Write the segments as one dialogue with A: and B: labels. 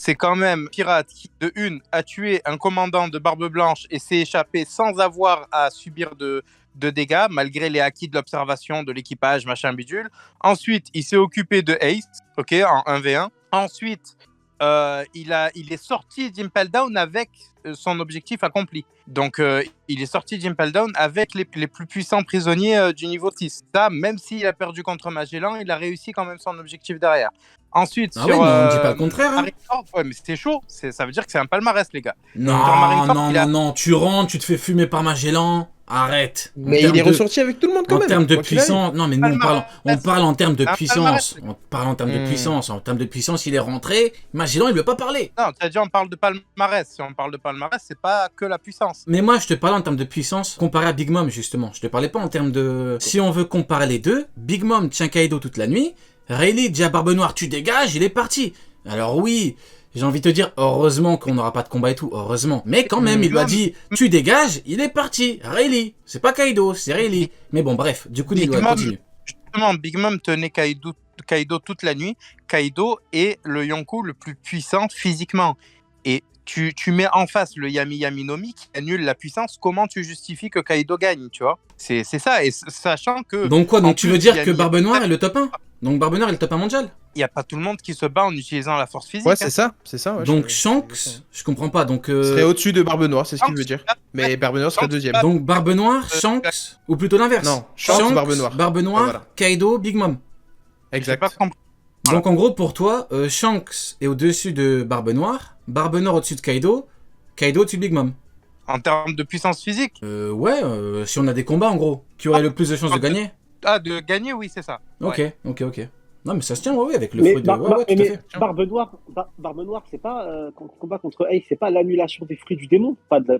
A: c'est quand même pirate qui, de une, a tué un commandant de Barbe Blanche et s'est échappé sans avoir à subir de dégâts, malgré les acquis de l'observation de l'équipage, machin bidule. Ensuite, il s'est occupé de Ace, ok, en 1v1. Ensuite, il est sorti d'Impel Down avec son objectif accompli. Donc, il est sorti d'Impel Down avec les plus puissants prisonniers du niveau 6. Ça, même s'il a perdu contre Magellan, il a réussi quand même son objectif derrière. Ensuite,
B: Ah oui, mais on ne dit pas le contraire. Hein.
A: Marineford, ouais, mais c'était chaud. Ça veut dire que c'est un palmarès, les gars.
B: Non, tu rentres, tu te fais fumer par Magellan. Arrête.
C: Mais il est ressorti avec tout le monde quand même.
B: En termes de puissance, non mais nous on parle en termes de puissance. On parle en termes de puissance. En termes de puissance, il est rentré. Magellan, il veut pas parler.
A: Non, tu as dit on parle de palmarès. Si on parle de palmarès, c'est pas que la puissance.
B: Mais moi, je te parle en termes de puissance comparé à Big Mom justement. Je te parlais pas en termes de. Si on veut comparer les deux, Big Mom tient Kaido toute la nuit. Rayleigh dit à Barbe Noire, tu dégages, il est parti. Alors oui. J'ai envie de te dire, heureusement qu'on n'aura pas de combat et tout, heureusement. Mais quand même, il lui a dit, tu dégages, il est parti. Rayleigh. C'est pas Kaido, c'est Rayleigh. Mais bon, bref, du coup, Nilo, continue.
A: Justement, Big Mom tenait Kaido toute la nuit. Kaido est le Yonko le plus puissant physiquement. Et tu mets en face le Yami Yaminomi qui annule la puissance. Comment tu justifies que Kaido gagne, tu vois? C'est ça, et sachant que...
B: Donc quoi, donc tu veux dire que Barbe Noire est le top 1? Donc Barbe Noire est le top 1 mondial?
A: Il n'y a pas tout le monde qui se bat en utilisant la force physique.
C: Ouais, c'est ça. Ouais,
B: donc Shanks, je comprends pas. Donc
C: serait au-dessus de Barbe Noire, c'est ce qu'il veut dire. Mais Barbe Noire serait deuxième.
B: Donc Barbe Noire, Shanks, ou plutôt l'inverse.
C: Non, Shanks, Barbe Noire.
B: Barbe Noire, voilà. Kaido, Big Mom.
C: Exact.
B: Donc en gros, pour toi, Shanks est au-dessus de Barbe Noire au-dessus de Kaido, Kaido au-dessus de Big Mom.
A: En termes de puissance physique
B: Ouais, si on a des combats en gros, qui aurait le plus de chances de gagner.
A: Ah, de gagner, oui, c'est ça.
B: Ok. Non, mais ça se tient, oui, avec le
D: mais
B: fruit de...
D: mais Barbe Noire, c'est pas, quand on combat contre Ace, c'est pas l'annulation des fruits du démon, pas de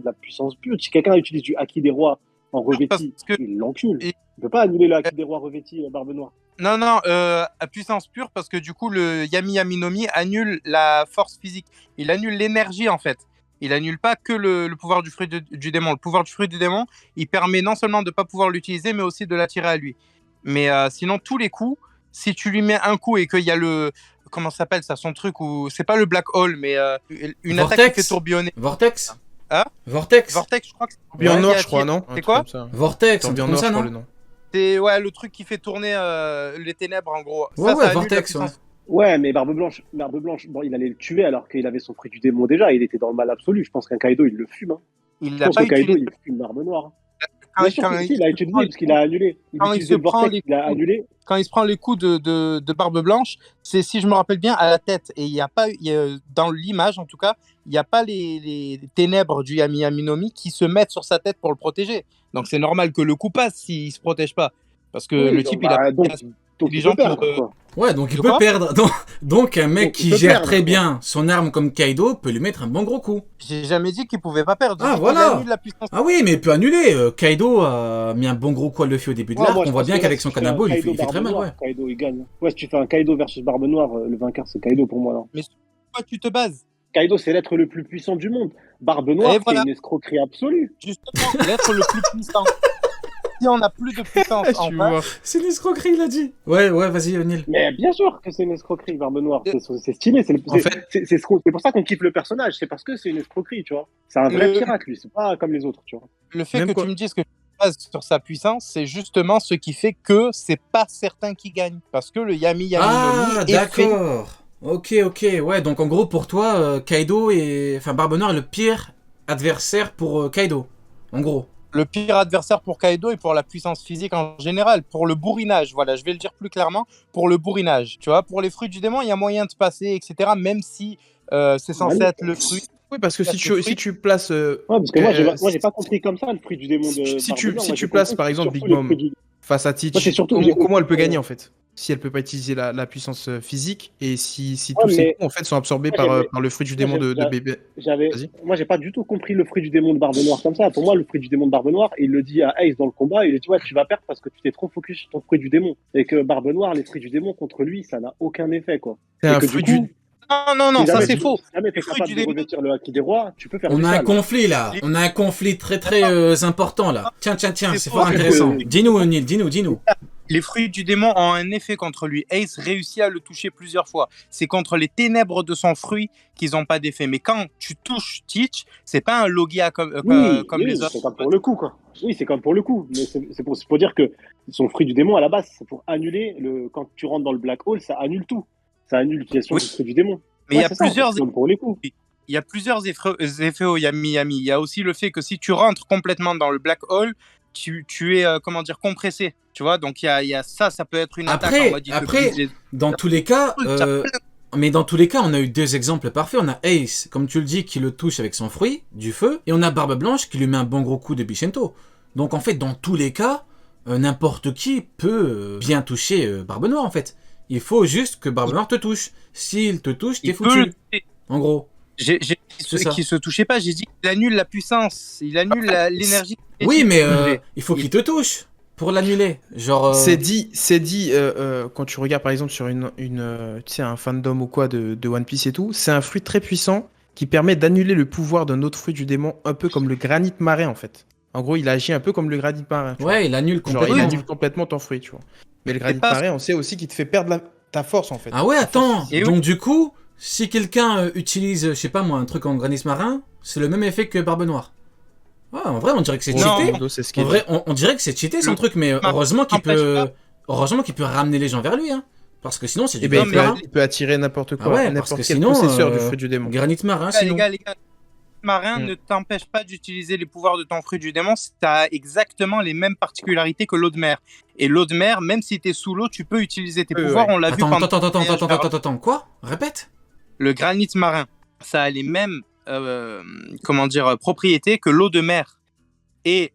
D: la puissance pure. Si quelqu'un utilise du Haki des Rois en revêti, il l'encule. Il ne peut pas annuler le Haki des Rois revêti Barbe Noire.
A: Non, à puissance pure, parce que du coup, le Yami Yaminomi annule la force physique. Il annule l'énergie, en fait. Il annule pas que le pouvoir du fruit du démon. Le pouvoir du fruit du démon, il permet non seulement de ne pas pouvoir l'utiliser, mais aussi de l'attirer à lui. Mais sinon, tous les coups, si tu lui mets un coup et qu'il y a le... Comment ça s'appelle ça, son truc où... C'est pas le Black Hole, mais une attaque qui fait tourbillonner.
B: Vortex.
A: Hein?
B: Vortex,
A: je crois que c'est...
C: Tourbillon noir, je crois, non?
A: C'est quoi?
B: Vortex,
C: Tourbillon
B: noir,
C: je crois
B: non
C: le nom.
A: C'est le truc qui fait tourner les ténèbres, en gros.
B: Ouais,
A: ça
B: Vortex, ouais.
D: Ouais, mais Barbe Blanche, bon, il allait le tuer alors qu'il avait son fruit du démon déjà. Il était dans le mal absolu. Je pense qu'un Kaido, il le fume. Hein.
A: Il
D: je pense que Kaido, il fume Barbe Noire. Bien sûr il a utilisé parce qu'il a annulé. Quand il
A: se prend les coups de Barbe Blanche, c'est, si je me rappelle bien, à la tête. Et il y a pas, dans l'image en tout cas, il n'y a pas les ténèbres du Yami Yaminomi qui se mettent sur sa tête pour le protéger. Donc c'est normal que le coup passe s'il ne se protège pas. Parce que le type, il a...
D: Donc il peut perdre,
B: ouais, donc il peut perdre. Donc un mec qui gère très bien son arme comme Kaido peut lui mettre un bon gros coup.
A: J'ai jamais dit qu'il pouvait pas perdre.
B: Ah voilà. Ah oui, mais il peut annuler. Kaido a mis un bon gros coup à Luffy au début de l'arc. On voit bien qu'avec son Kanabo, il fait très mal. Ouais.
D: Kaido, il gagne. Ouais, si tu fais un Kaido versus Barbe Noire, le vainqueur c'est Kaido pour moi là.
A: Mais sur quoi tu te bases?
D: Kaido, c'est l'être le plus puissant du monde. Barbe Noire, c'est une escroquerie absolue.
A: Justement, l'être le plus puissant. Si on a plus de puissance en face...
B: C'est une escroquerie, il a dit. Ouais, vas-y, Neil.
D: Mais bien sûr que c'est une escroquerie, Barbe Noire. C'est stylé. C'est pour ça qu'on kiffe le personnage. C'est parce que c'est une escroquerie, tu vois. C'est un vrai pirate, lui. C'est pas comme les autres, tu vois.
A: Le fait que tu me dises que tu te bases sur sa puissance, c'est justement ce qui fait que c'est pas certain qui gagne. Parce que le Yami Yaminomi
B: est d'accord. Ok. Ouais, donc en gros, pour toi, Kaido et... Enfin, Barbe Noire est le pire adversaire pour Kaido. En gros.
A: Le pire adversaire pour Kaido et pour la puissance physique en général, pour le bourrinage, voilà, je vais le dire plus clairement, pour le bourrinage, tu vois, pour les fruits du démon, il y a moyen de passer, etc., même si c'est censé être le fruit.
C: Oui, parce que si tu places...
D: Ouais, parce que moi, j'ai pas compris comme ça, le fruit du démon de...
C: Si tu places, par exemple, Big Mom face à Teach, comment elle peut gagner, en fait? Si elle peut pas utiliser la puissance physique et si tous ces coups en fait sont absorbés par le fruit du démon de bébé.
D: Moi j'ai pas du tout compris le fruit du démon de Barbe Noire comme ça. Pour moi le fruit du démon de Barbe Noire, il le dit à Ace dans le combat, il dit ouais tu vas perdre parce que tu t'es trop focus sur ton fruit du démon et que Barbe Noire, les fruits du démon contre lui ça n'a aucun effet quoi.
C: C'est un fruit du...
A: Non, ça c'est faux.
D: Si jamais t'es capable de revêtir le Haki des Rois, tu peux faire
B: On a un conflit là, on a un conflit très important là. Tiens, c'est fort intéressant. Dis-nous Neil, dis-nous.
A: Les fruits du démon ont un effet contre lui. Ace réussit à le toucher plusieurs fois. C'est contre les ténèbres de son fruit qu'ils n'ont pas d'effet. Mais quand tu touches Teach, c'est pas un Logia comme les autres.
D: C'est comme pour le coup, quoi. Oui, c'est comme pour le coup. Mais c'est pour dire que son fruit du démon, à la base, c'est pour annuler quand tu rentres dans le black hole, ça annule tout. Ça annule l'utilisation du fruit du démon.
A: Mais il y a plusieurs pour les coups. Il y a plusieurs effets au Miami. Il y a aussi le fait que si tu rentres complètement dans le black hole, tu es compressé, tu vois, donc il y a ça peut être une attaque en mode
B: dans tous les cas mais dans tous les cas on a eu deux exemples parfaits. On a Ace, comme tu le dis, qui le touche avec son fruit du feu, et on a Barbe Blanche qui lui met un bon gros coup de Bicento. Donc en fait dans tous les cas n'importe qui peut bien toucher Barbe Noire en fait. Il faut juste que Barbe Noire te touche. S'il te touche, t'es foutu, en gros.
A: J'ai qui se touchait pas, j'ai dit qu'il annule la puissance, il annule l'énergie.
B: Oui, mais il faut qu'il te touche pour l'annuler. Genre.
C: C'est dit quand tu regardes par exemple sur un fandom ou quoi de One Piece et tout, c'est un fruit très puissant qui permet d'annuler le pouvoir d'un autre fruit du démon, un peu comme le granit marin en fait. En gros, il agit un peu comme le granit marin.
B: Ouais, il annule complètement.
C: Il annule complètement ton fruit, tu vois. Mais le granit marin, on sait aussi qu'il te fait perdre ta force en fait.
B: Ah ouais, attends. Donc du coup. Si quelqu'un utilise, je sais pas moi, un truc en granit marin, c'est le même effet que Barbe Noire. Ouais, en vrai, on dirait que c'est cheaté. En vrai, on dirait que c'est cheaté son truc, mais heureusement qu'il peut ramener les gens vers lui, hein. Parce que sinon, c'est du granit marin.
C: Il peut attirer n'importe quoi,
B: ouais,
C: n'importe quel possesseur du fruit du démon.
B: Granit marin, sinon.
A: Les gars, marin ne t'empêche pas d'utiliser les pouvoirs de ton fruit du démon. Ça a exactement les mêmes particularités que l'eau de mer. Et l'eau de mer, même si t'es sous l'eau, tu peux utiliser tes pouvoirs. On l'a vu pendant.
B: Attends, quoi ? Répète.
A: Le granit marin, ça a les mêmes propriétés que l'eau de mer. Et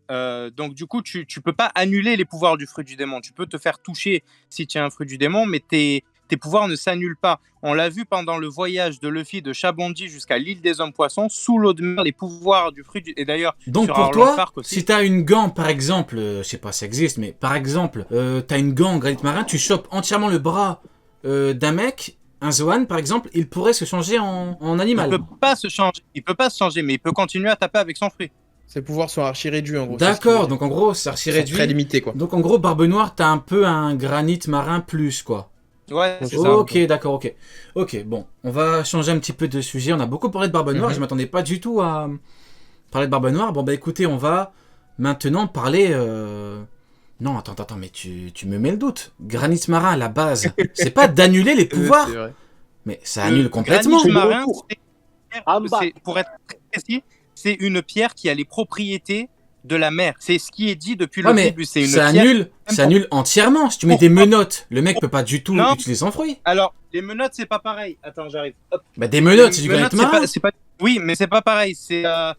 A: donc du coup, tu peux pas annuler les pouvoirs du fruit du démon. Tu peux te faire toucher si tu as un fruit du démon, mais tes pouvoirs ne s'annulent pas. On l'a vu pendant le voyage de Luffy de Shabondi jusqu'à l'île des hommes poissons, sous l'eau de mer, les pouvoirs du fruit du... Et d'ailleurs,
B: donc pour toi, si tu as une gant par exemple, je sais pas si ça existe, mais par exemple, tu as une gant granit marin, tu chopes entièrement le bras d'un mec. Un Zoan, par exemple, il pourrait se changer en animal.
A: Il peut pas se changer, mais il peut continuer à taper avec son fruit.
C: Ses pouvoirs sont archi réduits, en gros.
B: D'accord, donc en gros, c'est archi réduit.
C: Très limité, quoi.
B: Donc en gros, Barbe Noire, t'as un peu un granit marin plus, quoi.
A: Ouais, c'est ça.
B: Ok, d'accord, ok. Ok, bon, on va changer un petit peu de sujet. On a beaucoup parlé de Barbe Noire, je m'attendais pas du tout à parler de Barbe Noire. Bon, bah écoutez, on va maintenant parler... Non, attends, mais tu me mets le doute. Granit marin, à la base, c'est pas d'annuler les pouvoirs, mais ça annule complètement.
A: Granit marin, pour être très précis, c'est une pierre qui a les propriétés de la mer. C'est ce qui est dit depuis le début. C'est une
B: ça annule entièrement. Si tu mets des menottes, le mec peut pas du tout utiliser son fruit.
A: Alors, les menottes, c'est pas pareil. Attends, j'arrive. Hop.
B: Bah, des menottes, c'est du granit marin.
A: Oui, mais c'est pas pareil. C'est, je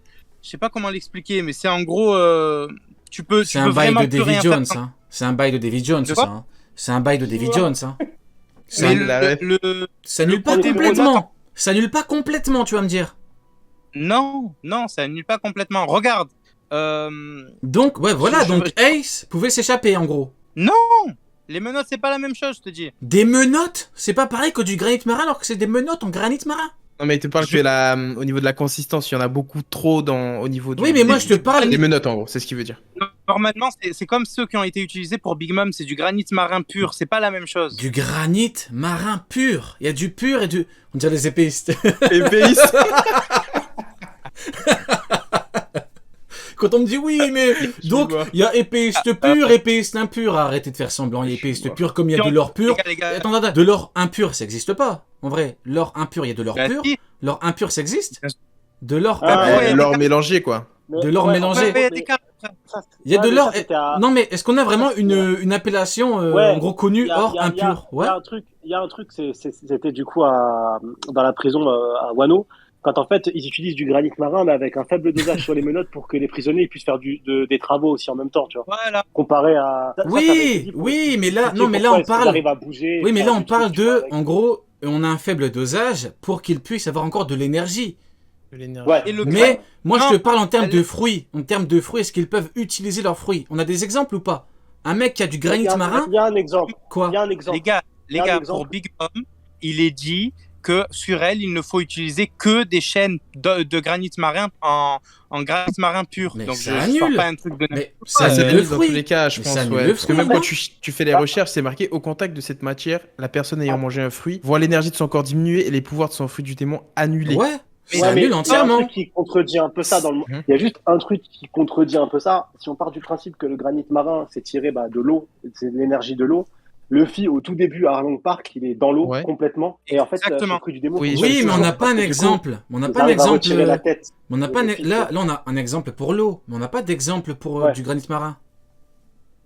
A: sais pas comment l'expliquer, mais c'est en gros...
B: C'est un bail de Davy Jones, hein. C'est un bail de Davy Jones, ça. Hein. C'est un bail de Davy Jones, hein.
A: Ça
B: annule pas complètement. Ça annule pas complètement, tu vas me dire.
A: Non, ça annule pas complètement. Regarde.
B: Donc, ouais, voilà. Donc, Ace pouvait s'échapper, en gros.
A: Non, les menottes, c'est pas la même chose, je te dis.
B: Des menottes ? C'est pas pareil que du granit marin, alors que c'est des menottes en granit marin.
C: Non mais tu parles que au niveau de la consistance, il y en a beaucoup trop au niveau
B: Oui, mais moi je te parle
C: des menottes en gros, c'est ce qu'il veut dire.
A: Normalement, c'est comme ceux qui ont été utilisés pour Big Mom, c'est du granit marin pur, c'est pas la même chose.
B: Du granit marin pur. Il y a du pur et du... On dirait les épéistes.
C: Épéistes.
B: Quand on me dit oui, mais donc il y a épéiste pur, épéiste impur. Arrêtez de faire semblant, il y a épéiste pur comme il y a de l'or pur. Attends, de l'or impur, ça existe pas. En vrai, l'or impur, il y a de l'or pur. L'or impur, ça existe. De l'or
C: l'or mélangé, quoi.
B: De l'or mélangé. Il y a de l'or. Non, mais est-ce qu'on a vraiment une appellation en gros connue, or impur?
D: Ouais. Il y a un truc, c'était du coup dans la prison à Wano. Quand en fait ils utilisent du granit marin mais avec un faible dosage sur les menottes pour que les prisonniers puissent faire des travaux aussi en même temps, tu vois.
A: Voilà.
D: Comparé à
B: oui, mais là on parle. Oui, mais là on parle de en gros, on a un faible dosage pour qu'ils puissent avoir encore de l'énergie.
D: Ouais.
B: Mais moi je te parle en termes de fruits. En termes de fruits, est-ce qu'ils peuvent utiliser leurs fruits? On a des exemples ou pas? Un mec qui a du granit marin.
D: Il y a un exemple.
B: Quoi?
D: Il y a un exemple.
A: Les gars, pour Big Mom, il est dit que sur elle, il ne faut utiliser que des chaînes de granit marin en granit marin pur.
B: Mais
A: donc
B: c'est
A: je sors
B: nul.
A: pas un truc de
B: Mais
C: Ça,
B: ça
C: c'est
B: annule
C: nul
B: le
C: dans tous les
B: fruit.
C: cas, je
B: Mais
C: pense.
B: ça annule
C: Ouais.
B: le
C: Parce que
B: fruit.
C: même quand tu fais les recherches, c'est marqué au contact de cette matière, la personne ayant mangé un fruit voit l'énergie de son corps diminuer et les pouvoirs de son fruit du démon annulés.
B: Ouais,
A: Mais
B: ça
D: Ouais, mais
B: annule
D: il y a un
B: entièrement.
D: truc qui contredit un peu ça dans le monde.
C: Mhm.
D: Il y a juste un truc qui contredit un peu ça. Si on part du principe que le granit marin, c'est tiré de l'eau, c'est de l'énergie de l'eau, Luffy, au tout début, à Arlong Park, il est dans l'eau
C: Ouais.
D: complètement. Et en fait,
A: Exactement.
D: son fruit du démon,
C: Oui,
D: il
C: je
B: Oui,
C: sais
B: mais on
C: toujours,
B: n'a pas un
D: parce que du coup,
B: exemple. On n'a
D: ils
B: pas un
D: arrivent à
B: exemple.
D: retirer la tête.
B: On n'a pas
D: Luffy,
B: là, on a un exemple pour l'eau, mais on n'a pas d'exemple pour
D: Ouais.
B: du granit marin.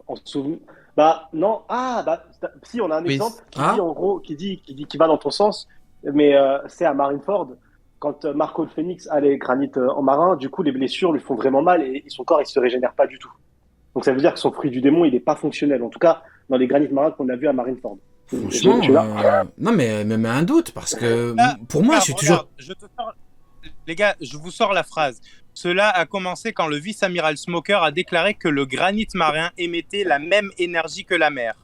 D: On se souvient. Bah, non. Ah, bah, si, on a un
C: Oui.
D: exemple qui
B: Ah.
D: dit, en gros, qui va dans ton sens. Mais c'est à Marineford. Quand Marco le Phoenix a les granites en marin, du coup, les blessures lui font vraiment mal et son corps, il se régénère pas du tout. Donc, ça veut dire que son fruit du démon, il est pas fonctionnel. En tout cas, dans les granites marins qu'on a vus à Marineford.
B: Franchement,
D: Tu l'as
B: non mais même un doute parce que
A: Là,
B: pour moi,
A: regarde,
B: je suis toujours.
A: les gars, je vous sors la phrase. Cela a commencé quand le vice-amiral Smoker a déclaré que le granit marin émettait la même énergie que la mer.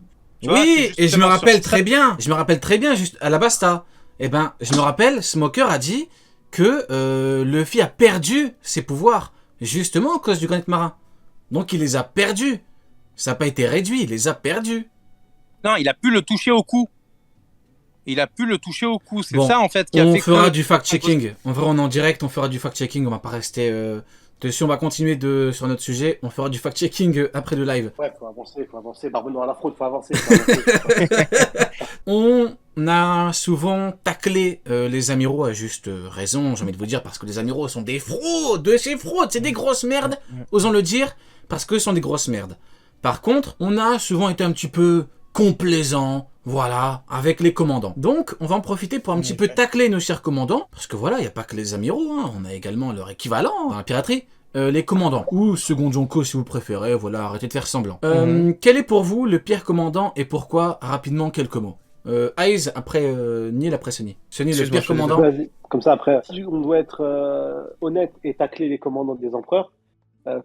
A: Tu vois,
B: Oui,
A: c'est
B: et je me
A: justement
B: rappelle
A: sur
B: très bien. Je me rappelle très bien juste à la Basta. Eh ben, je me rappelle, Smoker a dit que Luffy a perdu ses pouvoirs justement à cause du granit marin. Donc il les a perdus. Ça n'a pas été réduit, il les a perdus.
A: Non, il a pu le toucher au cou. Il a pu le toucher au cou. C'est
B: Bon,
A: ça, en fait, qui a
B: On
A: fait
B: fera
A: que...
B: du fact-checking. On verra en direct, on fera du fact-checking. On va pas rester dessus. On va continuer sur notre sujet. On fera du fact-checking après le live.
D: Ouais, faut avancer. Barbe noire à la fraude, faut avancer.
B: On a souvent taclé les amiraux à juste raison, j'ai envie de vous dire, parce que les amiraux sont des fraudes, c'est des grosses merdes, osons le dire, parce que ce sont des grosses merdes. Par contre, on a souvent été un petit peu complaisant, voilà, avec les commandants. Donc, on va en profiter pour un petit peu tacler nos chers commandants, parce que voilà, il n'y a pas que les amiraux, hein, on a également leur équivalent dans la piraterie. Les commandants, ou second Jonko si vous préférez, voilà, arrêtez de faire semblant. Quel est pour vous le pire commandant et pourquoi? Rapidement, quelques mots. Aiz après Neil après Sunny. Sunny, le
C: Excuse-moi,
B: pire
C: je suis
B: commandant.
D: Vas-y. Comme ça, après, si on doit être honnête et tacler les commandants des empereurs,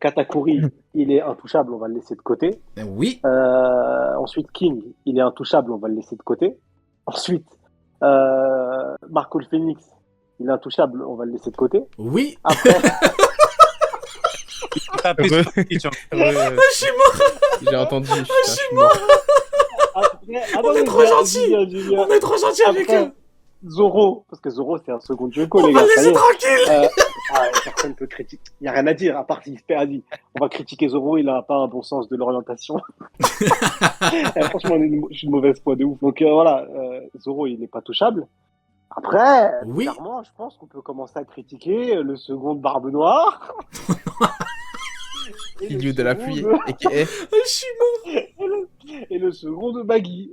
D: Katakuri, il est intouchable, on va le laisser de côté.
B: Oui.
D: Ensuite, King, il est intouchable, on va le laisser de côté. Ensuite, Marco le Phoenix, il est intouchable, on va le laisser de côté.
B: Oui.
D: Après,
A: Taper sur la question.
B: Je suis mort.
C: J'ai entendu.
B: Je suis mort. On est trop gentils. On est trop gentils avec
D: Après,
B: eux.
D: Zoro, parce que Zoro, c'est un second Junko,
B: On
D: les
B: va
D: gars.
B: le
D: ça y
B: laisser
D: est.
B: tranquille.
D: Personne peut critiquer. Il n'y a rien à dire, à part s'il se perd à dit. On va critiquer Zoro, il n'a pas un bon sens de l'orientation. Franchement, je suis une mauvaise foi de ouf. Donc voilà, Zoro, il n'est pas touchable. Après,
B: Oui.
D: clairement, je pense qu'on peut commencer à critiquer le second de Barbe Noire. Et le
C: Milieu de la
D: second
C: pluie.
D: de-
C: Et
B: Je suis mort.
D: Et le second de Baggy.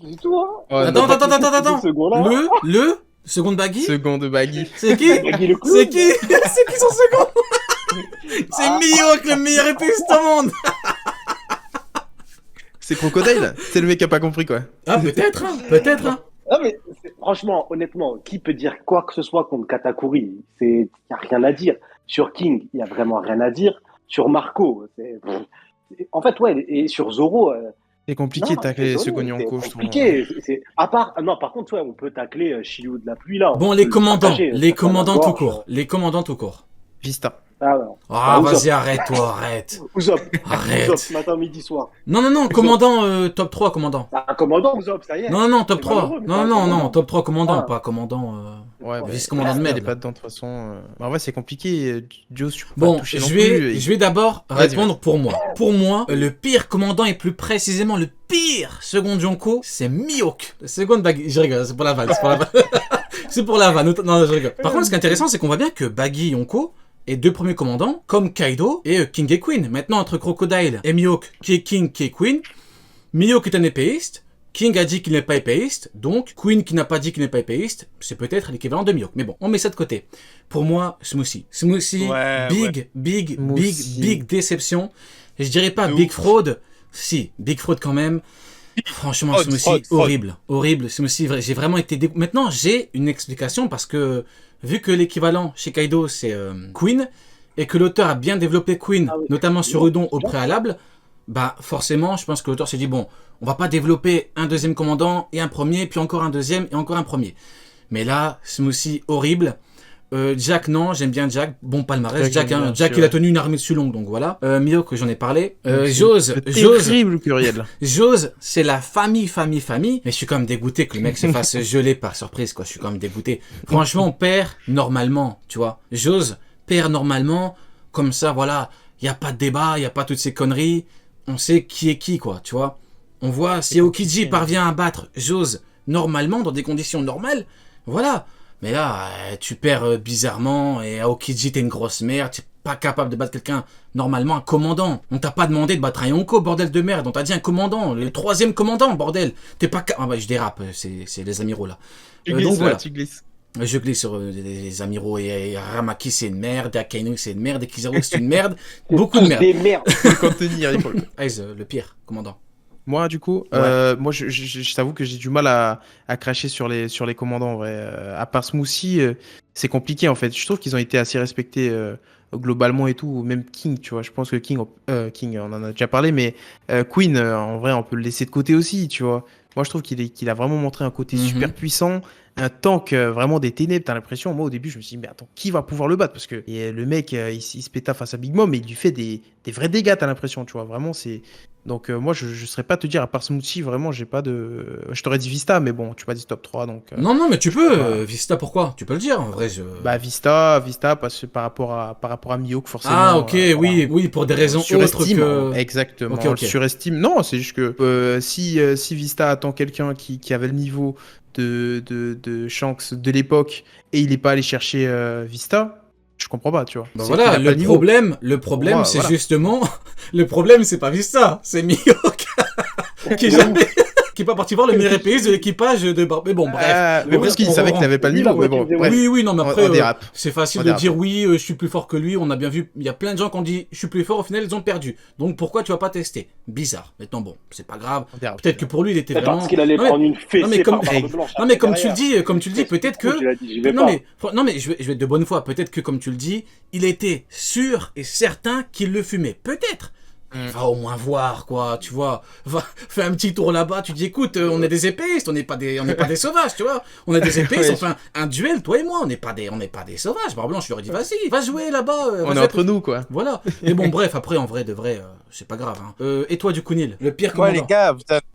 D: C'est tout, hein.
B: Attends.
D: Ce second-là,
B: Le seconde baggy.
C: Seconde baggy.
B: C'est qui?
D: Baggy le clown.
B: C'est qui? C'est qui son second? C'est Mihawk, le meilleur épéiste au monde.
C: C'est Crocodile. C'est le mec qui a pas compris quoi.
B: Ah peut-être, hein, peut-être. Hein.
D: Non, mais franchement, honnêtement, qui peut dire quoi que ce soit contre Katakuri? Il n'y a rien à dire. Sur King, il n'y a vraiment rien à dire. Sur Marco, en fait, ouais, et sur Zoro.
C: C'est compliqué de tacler
D: Zoro,
C: second
D: c'est
C: Yonko, je trouve.
D: compliqué. À part, non, par contre, ouais, on peut tacler Shiryu de la pluie là.
B: Bon,
D: On
B: les
D: peut le
B: commandants,
D: partager,
B: les
D: ça fait
B: commandants
D: la
B: tout
D: gorge.
B: court. Les commandants tout court.
C: Vista.
D: Ah, non.
B: Ah,
D: Usopp.
B: vas-y, arrête-toi, arrête.
D: Usopp.
B: Arrête.
D: Usopp, matin, midi, soir.
B: Non, commandant top 3, commandant.
D: Ah, commandant, Usopp, ça y est.
B: Non, top
D: C'est
B: 3.
D: malheureux, mais c'est un
B: Non,
D: commandant.
B: top 3 commandant,
D: Ah.
B: pas commandant.
C: Ouais, bah,
B: vice-commandant de
C: Il est
B: merde.
C: pas dedans de toute façon. Bah, en vrai, c'est compliqué. Joe, tu peux
B: Bon,
C: pas toucher non
B: je
C: plus.
B: vais d'abord
C: Vas-y,
B: répondre pour moi. Pour moi, le pire commandant et plus précisément le pire second Jonko, c'est Mihawk. Le second Baggy. Je rigole, c'est pour la vanne. C'est pour la vanne. Non, je rigole. Par contre, ce qui est intéressant, c'est qu'on voit bien que Baggy et Yonko et deux premiers commandants, comme Kaido et King et Queen. Maintenant, entre Crocodile et Mihawk, qui est King, qui est Queen, Mihawk est un épéiste, King a dit qu'il n'est pas épéiste, donc Queen qui n'a pas dit qu'il n'est pas épéiste, c'est peut-être l'équivalent de Mihawk. Mais bon, on met ça de côté. Pour moi, Smoothie. Smoothie,
A: Ouais,
B: big déception. Je dirais pas
A: De
B: big
A: ouf.
B: fraude. Si, big fraude quand même. Franchement,
A: Fraude,
B: Smoothie,
A: fraude.
B: horrible. Smoothie, j'ai vraiment été Maintenant, j'ai une explication parce que, vu que l'équivalent chez Kaido, c'est Queen, et que l'auteur a bien développé Queen,
D: Ah oui.
B: notamment sur Udon au préalable, bah, forcément, je pense que l'auteur s'est dit, bon, on va pas développer un deuxième commandant et un premier, puis encore un deuxième et encore un premier. Mais là, Smoothie, horrible. Jack, non, j'aime bien Jack. Bon palmarès. Jack, il a tenu une armée dessus longue, donc voilà. Mio, que j'en ai parlé. Jose.
C: Terrible, Curiel.
B: Jose, c'est la famille. Mais je suis quand même dégoûté que le mec se fasse geler par surprise, quoi. Je suis quand même dégoûté. Franchement, on perd normalement, tu vois. Jose perd normalement. Comme ça, voilà. Il n'y a pas de débat, il n'y a pas toutes ces conneries. On sait qui est qui, quoi, tu vois. On voit si Aokiji parvient à battre Jose normalement, dans des conditions normales. Voilà. Mais là, tu perds bizarrement, et Aokiji, t'es une grosse merde, t'es pas capable de battre quelqu'un normalement, un commandant. On t'a pas demandé de battre un Yonko, bordel de merde, on t'a dit un commandant, le 3e commandant, bordel. T'es pas capable... Ah bah, je dérape, c'est les amiraux là.
C: Tu glisses,
B: donc, voilà.
C: tu glisses.
B: Je glisse sur les amiraux, et Ramaki c'est une merde, Akainu c'est une merde, et Kizaru c'est une merde, beaucoup de merde.
D: Des merdes.
C: Faut le contenir, il faut le...
B: Aiz, le pire, commandant.
C: Moi, du coup, moi, je t'avoue que j'ai du mal à cracher sur les commandants, en vrai. À part Smoothie, c'est compliqué, en fait. Je trouve qu'ils ont été assez respectés globalement et tout. Même King, tu vois. Je pense que King, on en a déjà parlé, mais Queen, en vrai, on peut le laisser de côté aussi, tu vois. Moi, je trouve qu'il a vraiment montré un côté super puissant, un tank vraiment des ténèbres. T'as l'impression, moi, au début, je me suis dit, mais attends, qui va pouvoir le battre? Parce que le mec, il se péta face à Big Mom, mais il lui fait des vrais dégâts, t'as l'impression, tu vois. Vraiment, c'est... Donc moi je serais pas te dire, à part Smoothie, vraiment j'ai pas de... Je t'aurais dit Vista, mais bon, tu m'as dit top 3, donc...
B: Non, mais tu peux, Vista, pourquoi? Tu peux le dire, en vrai,
C: Bah Vista, parce que par rapport à Mihawk, forcément...
B: Ah, ok, oui, pour des raisons autres que...
C: Exactement,
B: okay.
C: Surestime. Non, c'est juste que si Vista attend quelqu'un qui avait le niveau de Shanks de l'époque, et il est pas allé chercher Vista... Je comprends pas, tu vois.
B: Bah voilà, le problème, moi, c'est justement, le problème, c'est pas Vista, c'est Mihawk qui est pas parti voir le meilleur épéiste de l'équipage de Mais bon, bref.
C: Mais parce qu'il savait qu'il n'avait pas le niveau, mais bon.
B: Oui, non, mais après,
C: dérape.
B: c'est facile de dire oui, je suis plus fort que lui. On a bien vu, il y a plein de gens qui ont dit je suis plus fort, au final, ils ont perdu. Donc pourquoi tu vas pas tester? Bizarre. Maintenant, bon, c'est pas grave. Peut-être que pour lui, il était vraiment.
D: Parce qu'il allait prendre une fessée par Barbe Blanche.
B: Non, mais comme tu le dis, peut-être que. Non, mais je vais être de bonne foi. Peut-être que, comme tu le dis, il était sûr et certain qu'il le fumait. Peut-être. Va au moins voir, quoi, tu vois. Va, fais un petit tour là-bas, tu dis, écoute, on est des épéistes, on n'est pas des sauvages, tu vois. On est des épéistes, on fait un duel, toi et moi, on n'est pas des sauvages. Barbe Blanche, je lui aurais dit, vas-y, va jouer là-bas.
C: On est entre nous, quoi.
B: Voilà. Mais bon, bref, après, en vrai, de vrai, c'est pas grave. Hein. Et toi, du coup, Neil, le pire commandant.
A: Ouais, les gars,